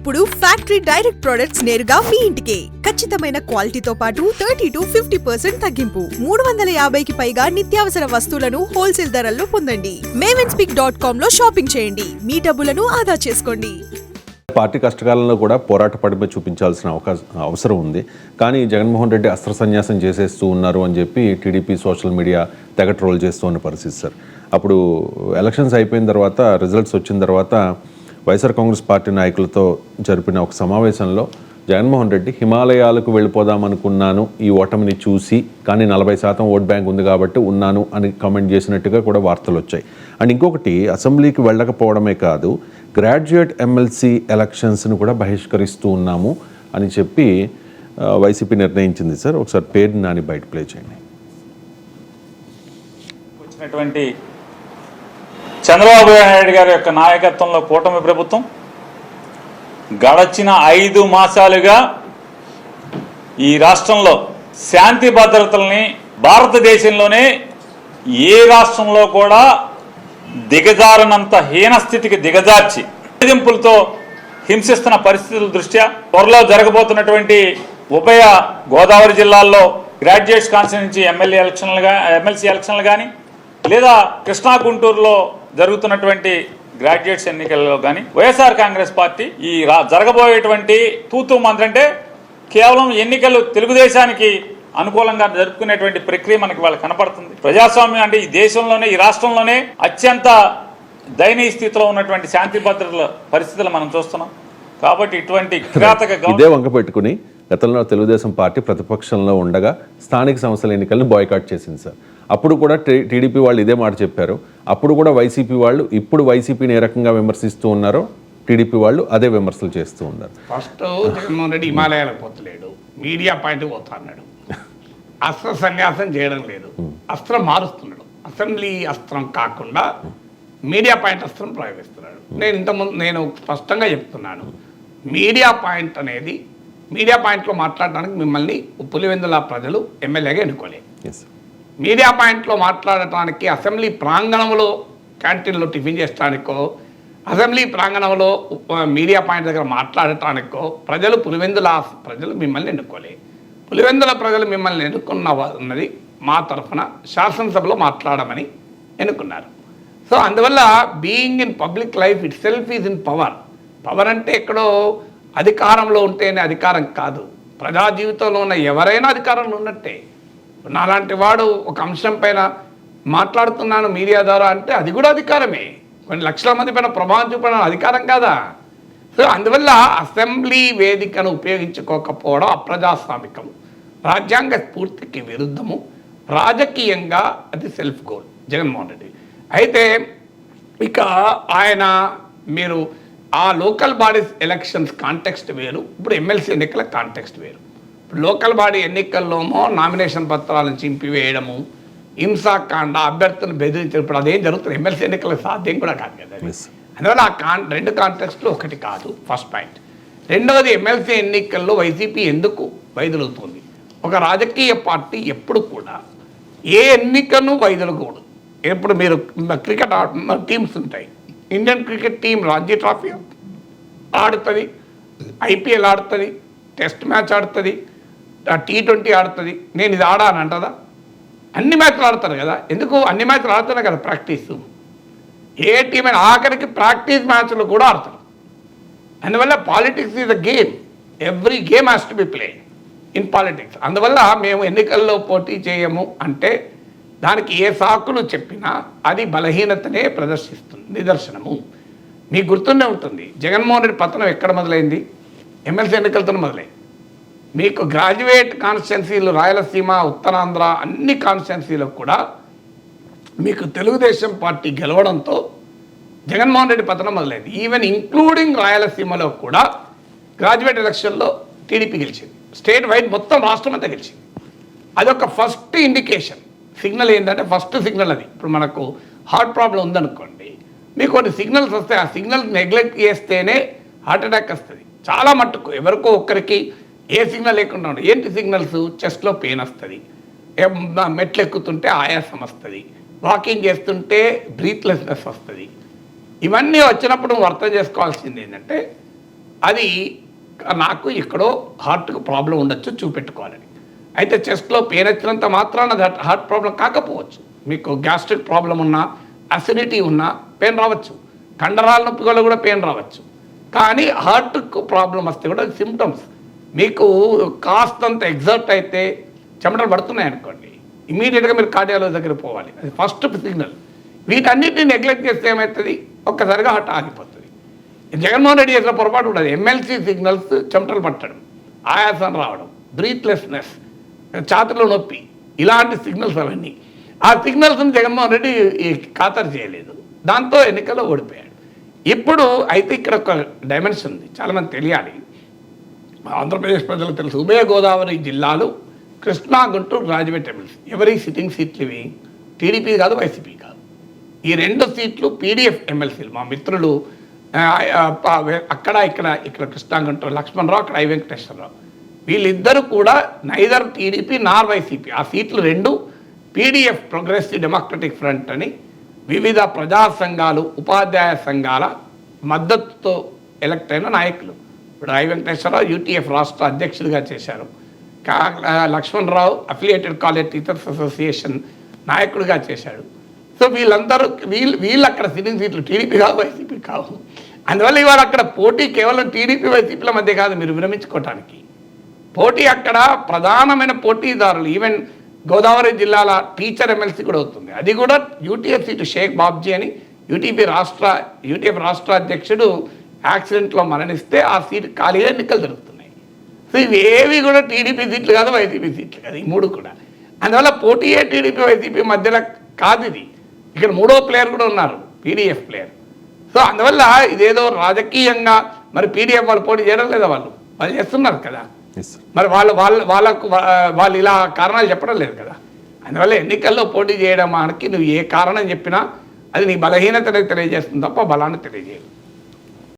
ఇప్పుడు factory direct products నేరుగా మీ ఇంటికే ఖచ్చితమైన క్వాలిటీతో పాటు 30 to 50% తగ్గింపు 350కి పైగా నిత్యావసర వస్తువులను హోల్సేల్ ధరల్లో పొందండి. mavenSpeak.com లో షాపింగ్ చేయండి. మీ డబ్బులను ఆదా చేసుకోండి. పార్టీ కష్టకాలంలో కూడా పోరాట పడిమ చూపించాల్సిన అవసరం ఉంది. కానీ జగన్మోహన్ రెడ్డి అస్త్ర సన్యాసం చేసేస్తూ ఉన్నారు అని చెప్పి టీడీపీ సోషల్ మీడియా తెగ ట్రోల్ చేస్తూ ఉన్న పరిస్థితి సార్. అప్పుడు ఎలక్షన్స్ అయిపోయిన తర్వాత రిజల్ట్స్ వచ్చిన తర్వాత వైఎస్ఆర్ కాంగ్రెస్ పార్టీ నాయకులతో జరిపిన ఒక సమావేశంలో జగన్మోహన్ రెడ్డి హిమాలయాలకు వెళ్ళిపోదామనుకున్నాను ఈ ఓటమిని చూసి, కానీ 40% ఓట్ బ్యాంక్ ఉంది కాబట్టి ఉన్నాను అని కామెంట్ చేసినట్టుగా కూడా వార్తలు వచ్చాయి. అండ్ ఇంకొకటి, అసెంబ్లీకి వెళ్ళకపోవడమే కాదు, గ్రాడ్యుయేట్ ఎమ్మెల్సీ ఎలక్షన్స్ను కూడా బహిష్కరిస్తూ ఉన్నాము అని చెప్పి వైసీపీ నిర్ణయించింది సార్. ఒకసారి పేరు నాని బయట ప్లే చేయండి. వచ్చినటువంటి చంద్రబాబు నాయుడు గారి యొక్క నాయకత్వంలో కూటమి ప్రభుత్వం గడచిన 5 మాసాలుగా ఈ రాష్ట్రంలో శాంతి భద్రతల్ని భారతదేశంలోనే ఏ రాష్ట్రంలో కూడా దిగజారనంత హీనస్థితికి దిగజార్చి వేధింపులతో హింసిస్తున్న పరిస్థితుల దృష్ట్యా త్వరలో జరగబోతున్నటువంటి ఉభయ గోదావరి జిల్లాల్లో గ్రాడ్యుయేట్స్ కాన్స్టిట్యూన్సీ ఎమ్మెల్సీ ఎలక్షన్లు కానీ లేదా కృష్ణా గుంటూరులో జరుగుతున్నటువంటి గ్రాడ్యుయేట్స్ ఎన్నికల్లో కానీ వైఎస్ఆర్ కాంగ్రెస్ పార్టీ ఈ జరగబోయేటువంటి తూతూ మంత్రంటే కేవలం ఎన్నికలు తెలుగుదేశానికి అనుకూలంగా జరుపుకునేటువంటి ప్రక్రియ మనకి వాళ్ళకి కనపడుతుంది. ప్రజాస్వామ్యం అంటే ఈ దేశంలోనే, ఈ రాష్ట్రంలోనే అత్యంత దయనీయ స్థితిలో ఉన్నటువంటి శాంతి భద్రతల పరిస్థితులు మనం చూస్తున్నాం. కాబట్టి ఇటువంటి ఇదే వంక పెట్టుకుని గతంలో తెలుగుదేశం పార్టీ ప్రతిపక్షంలో ఉండగా స్థానిక సంస్థల ఎన్నికలను బాయ్కాట్ చేసింది సార్. అప్పుడు కూడా టీడీపీ వాళ్ళు ఇదే మాట చెప్పారు. అప్పుడు కూడా వైసీపీ వాళ్ళు ఇప్పుడు వైసీపీని ఏ రకంగా విమర్శిస్తూ ఉన్నారో టీడీపీ వాళ్ళు అదే విమర్శలు చేస్తూ ఉన్నారు. ఫస్ట్ జగన్మోహన్ రెడ్డి హిమాలయాలకు పోతలేడు, మీడియా పాయింట్కి పోతా అన్నాడు. అస్త్ర సన్యాసం చేయడం లేదు, అస్త్రం మారుస్తున్నాడు. అసెంబ్లీ అస్త్రం కాకుండా మీడియా పాయింట్ అస్త్రం ప్రయోగిస్తున్నాడు. నేను స్పష్టంగా చెప్తున్నాను, మీడియా పాయింట్ అనేది మీడియా పాయింట్లో మాట్లాడడానికి మిమ్మల్ని పులివెందుల ప్రజలు ఎమ్మెల్యేగా ఎన్నుకోలేదు. మీడియా పాయింట్లో మాట్లాడటానికి అసెంబ్లీ ప్రాంగణంలో క్యాంటీన్లో టిఫిన్ చేసడానికో, అసెంబ్లీ ప్రాంగణంలో మీడియా పాయింట్ దగ్గర మాట్లాడటానికో పులివెందుల ప్రజలు మిమ్మల్ని ఎన్నుకోలేదు. పులివెందుల ప్రజలు మిమ్మల్ని ఎన్నుకున్నది మా తరఫున శాసనసభలో మాట్లాడమని ఎన్నుకున్నారు. సో అందువల్ల being in public life it self is in power. Power అంటే ఎక్కడో అధికారంలో ఉంటేనే అధికారం కాదు, ప్రజా జీవితంలో ఉన్న ఎవరైనా అధికారంలో ఉన్నట్టే. నాలాంటి వాడు ఒక అంశం పైన మాట్లాడుతున్నాను మీడియా ద్వారా అంటే అది కూడా అధికారమే. కొన్ని లక్షల మంది పైన ప్రభావం చూపడం అధికారం కాదా? సో అందువల్ల అసెంబ్లీ వేదికను ఉపయోగించుకోకపోవడం అప్రజాస్వామికం, రాజ్యాంగ స్ఫూర్తికి విరుద్ధము, రాజకీయంగా అది సెల్ఫ్ గోల్ జగన్మోహన్ రెడ్డి. అయితే ఇక ఆయన మీరు ఆ లోకల్ బాడీస్ ఎలక్షన్స్ కాంటెక్స్ట్ వేరు, ఇప్పుడు ఎమ్మెల్సీ ఎన్నికల కాంటెక్స్ట్ వేరు. లోకల్ బాడీ ఎన్నికల్లోమో నామినేషన్ పత్రాలను చింపివేయడము, హింసాకాండ, అభ్యర్థులను బెదిరించడం, ఇప్పుడు అదేం జరుగుతుంది. ఎమ్మెల్సీ ఎన్నికలకు సాధ్యం కూడా కాదు కదా. అందువల్ల రెండు కాంటెక్స్ట్లు ఒకటి కాదు, ఫస్ట్ పాయింట్. రెండవది, ఎమ్మెల్సీ ఎన్నికల్లో వైసీపీ ఎందుకు వైదొలుగుతుంది? ఒక రాజకీయ పార్టీ ఎప్పుడు కూడా ఏ ఎన్నికను వైదొలగకూడదు. ఎప్పుడు మీరు క్రికెట్ టీమ్స్ ఉంటాయి, Indian cricket team Ranji trophy ఆడుతుంది, ఐపీఎల్ ఆడుతుంది, టెస్ట్ మ్యాచ్ ఆడుతుంది, T20 ఆడుతుంది. నేను ఇది ఆడాను అంటదా? అన్ని మ్యాచ్లు ఆడతారు కదా. ఎందుకు అన్ని మ్యాచ్లు ఆడుతున్నా కదా ప్రాక్టీస్. ఏ టీం అయినా ఆఖరికి ప్రాక్టీస్ మ్యాచ్లు కూడా ఆడతారు. అందువల్ల politics is a game, every game has to be play in politics. అందువల్ల మేము ఎన్నికల్లో పోటీ చేయము అంటే దానికి ఏ సాకులు చెప్పినా అది బలహీనతనే ప్రదర్శిస్తుంది, నిదర్శనము. మీకు గుర్తుండే ఉంటుంది, జగన్మోహన్ రెడ్డి పతనం ఎక్కడ మొదలైంది? ఎమ్మెల్సీ ఎన్నికలతో మొదలైంది. మీకు గ్రాడ్యుయేట్ కాన్స్టిట్యున్సీలు రాయలసీమ, ఉత్తరాంధ్ర అన్ని కాన్స్టిట్యున్సీలకు కూడా మీకు తెలుగుదేశం పార్టీ గెలవడంతో జగన్మోహన్ రెడ్డి పతనం మొదలైంది. ఈవెన్ ఇంక్లూడింగ్ రాయలసీమలో కూడా గ్రాడ్యుయేట్ ఎలక్షన్లో టీడీపీ గెలిచింది. స్టేట్ వైడ్ మొత్తం రాష్ట్రం అంతా గెలిచింది. అదొక ఫస్ట్ ఇండికేషన్, సిగ్నల్ ఏంటంటే ఫస్ట్ సిగ్నల్ అది. ఇప్పుడు మనకు హార్ట్ ప్రాబ్లం ఉందనుకోండి, మీకు కొన్ని సిగ్నల్స్ వస్తాయి. ఆ సిగ్నల్ నెగ్లెక్ట్ చేస్తేనే హార్ట్ అటాక్ వస్తుంది. చాలా మట్టుకు ఎవరికో ఒక్కరికి ఏ సిగ్నల్ లేకుండా ఉండదు. ఏంటి సిగ్నల్స్? చెస్ట్లో పెయిన్ వస్తుంది, మెట్లు ఎక్కుతుంటే ఆయాసం వస్తుంది, వాకింగ్ చేస్తుంటే బ్రీత్లెస్నెస్ వస్తుంది. ఇవన్నీ వచ్చినప్పుడు నువ్వు అర్థం చేసుకోవాల్సింది ఏంటంటే అది నాకు ఎక్కడో హార్ట్కు ప్రాబ్లం ఉండొచ్చు, చూపెట్టుకోవాలని. అయితే చెస్ట్లో పెయిన్ వచ్చినంత మాత్రాన హార్ట్ ప్రాబ్లం కాకపోవచ్చు. మీకు గ్యాస్ట్రిక్ ప్రాబ్లం ఉన్నా, అసిడిటీ ఉన్నా పెయిన్ రావచ్చు, కండరాల నొప్పి వల్ల కూడా పెయిన్ రావచ్చు. కానీ హార్ట్కు ప్రాబ్లం వస్తే కూడా సిమ్టమ్స్. మీకు కాస్తంత ఎగ్జర్ట్ అయితే చెమటలు పడుతున్నాయి అనుకోండి, ఇమీడియట్గా మీరు కార్డియాలజీ దగ్గర పోవాలి. అది ఫస్ట్ సిగ్నల్. వీటన్నిటిని నెగ్లెక్ట్ చేస్తే ఏమవుతుంది, ఒక్కసారిగా హార్ట్ ఆగిపోతుంది. జగన్మోహన్ రెడ్డి చేసిన పొరపాటు ఉండదు. ఎమ్మెల్సీ సిగ్నల్స్ చెమటలు పట్టడం, ఆయాసం రావడం, బ్రీత్లెస్నెస్, ఛాతీలో నొప్పి, ఇలాంటి సిగ్నల్స్ అవన్నీ. ఆ సిగ్నల్స్ని జగన్మోహన్ రెడ్డి ఖాతరు చేయలేదు, దాంతో ఎన్నికల్లో ఓడిపోయాడు. ఇప్పుడు అయితే ఇక్కడ ఒక డైమెన్షన్ ఉంది, చాలామంది తెలియాలి. ఆంధ్రప్రదేశ్ ప్రజలకు తెలుసు, ఉభయ గోదావరి జిల్లాలు కృష్ణా, గుంటూరు, రాజమండ్రి ఎమ్మెల్సీ. ఎవరి సిట్టింగ్ సీట్లు ఇవి? టీడీపీ కాదు, వైసీపీ కాదు. ఈ 2 సీట్లు పీడీఎఫ్ ఎమ్మెల్సీలు. మా మిత్రులు అక్కడ ఇక్కడ కృష్ణా, గుంటూరు లక్ష్మణరావు, అక్కడ ఐ వెంకటేశ్వరరావు, వీళ్ళిద్దరూ కూడా నైదర్ టీడీపీ నార్ వైసీపీ. ఆ సీట్లు 2 పీడీఎఫ్, ప్రోగ్రెసివ్ డెమోక్రటిక్ ఫ్రంట్ అని వివిధ ప్రజా సంఘాలు, ఉపాధ్యాయ సంఘాల మద్దతుతో ఎలక్ట్ అయిన నాయకులు. ఇప్పుడు ఐ వెంకటేశ్వరరావు యూటీఎఫ్ రాష్ట్ర అధ్యక్షుడిగా చేశారు. Lakshmanarao affiliated college teachers association నాయకుడిగా చేశాడు. సో వీళ్ళందరూ వీళ్ళు అక్కడ సిట్టింగ్ సీట్లు టీడీపీ కాదు, వైసీపీ కావు. అందువల్ల ఇవాళ అక్కడ పోటీ కేవలం టీడీపీ వైసీపీల మధ్య కాదు, మీరు విరమించుకోవటానికి పోటీ అక్కడ ప్రధానమైన పోటీదారులు. ఈవెన్ గోదావరి జిల్లాల టీచర్ ఎమ్మెల్సీ కూడా అవుతుంది. అది కూడా యూటీఎఫ్ సీటు షేక్ బాబ్జీ అని యూటీఎఫ్ రాష్ట్ర అధ్యక్షుడు యాక్సిడెంట్లో మరణిస్తే ఆ సీటు ఖాళీగా ఎన్నికలు జరుగుతున్నాయి. సో ఇవేవి కూడా టీడీపీ సీట్లు కాదు, వైసీపీ సీట్లు కాదు, ఈ 3 కూడా. అందువల్ల పోటీయే టీడీపీ వైసీపీ మధ్యలో కాదు ఇది. ఇక్కడ 3వ ప్లేయర్ కూడా ఉన్నారు, పీడీఎఫ్ ప్లేయర్. సో అందువల్ల ఇదేదో రాజకీయంగా మరి పీడీఎఫ్ వాళ్ళు పోటీ చేయడం లేదా, వాళ్ళు చేస్తున్నారు కదా. మరి వాళ్ళు ఇలా కారణాలు చెప్పడం లేదు కదా. అందువల్ల ఎన్నికల్లో పోటీ చేయడం మనకి నువ్వు ఏ కారణం చెప్పినా అది నీ బలహీనతను తెలియజేస్తుంది తప్ప బలాన్ని తెలియజేయదు.